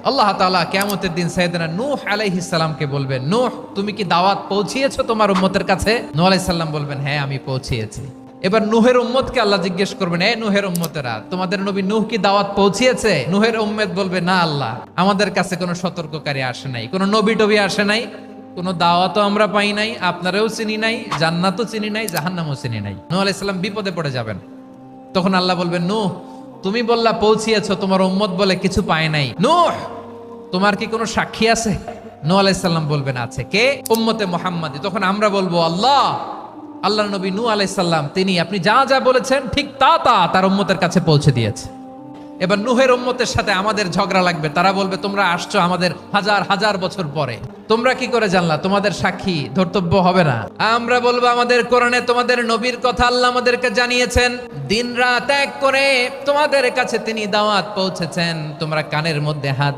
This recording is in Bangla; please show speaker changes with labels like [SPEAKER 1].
[SPEAKER 1] আল্লাহ তাআলা কিয়ামতের দিন সাইয়েদনা নূহ আলাইহিস সালামকে বলবেন, নূহ তুমি কি দাওয়াত পৌঁছিয়েছো তোমার উম্মতের কাছে? নূহ আলাইহিস সালাম বলবেন, হ্যাঁ আমি পৌঁছিয়েছি। এবার নূহের উম্মতকে আল্লাহ জিজ্ঞেস করবেন, এ নূহের উম্মতেরা, তোমাদের নবী নূহ কি দাওয়াত পৌঁছিয়েছে? নূহের উম্মত বলবে, না আল্লাহ, আমাদের কাছে কোনো সতর্ককারী আসে নাই, কোনো নবী টবি আসে নাই, কোনো দাওয়াতও আমরা পাই নাই, আপনারাও চিনি নাই, জান্নাতও চিনি নাই, জাহান্নামও চিনি নাই। নূহ আলাইহিস সালাম বিপদে পড়ে যাবেন। তখন আল্লাহ বলবেন, নূহ তুমি বললা পৌঁছিয়েছো, তোমার উম্মত বলে কিছু পায় নাই। নূহ তোমার কি কোনো সাক্ষী আছে? নূহ আলাইহিস সালাম বলবেন, আছে। কে? উম্মতে মুহাম্মাদি। তখন আমরা বলবো, আল্লাহ, আল্লাহর নবী নূহ আলাইহিস সালাম তিনি আপনি যা যা বলেছেন ঠিক তা তা তার উম্মতের কাছে পৌঁছে দিয়েছে। এবার নূহের উম্মতের সাথে আমাদের ঝগড়া লাগবে। তারা বলবে, তোমরা আসছো আমাদের হাজার হাজার বছর পরে, তোমরা কি করে জানলা? তোমাদের সাক্ষী ধর্তব্য হবে না? আমরা বলবো, আমাদের কোরআনে তোমাদের নবীর কথা আল্লাহ আমাদেরকে জানিয়েছেন, দিন রাত এক করে তোমাদের কাছে তিনি দাওয়াত পৌঁছেছেন, তোমরা কানের মধ্যে হাত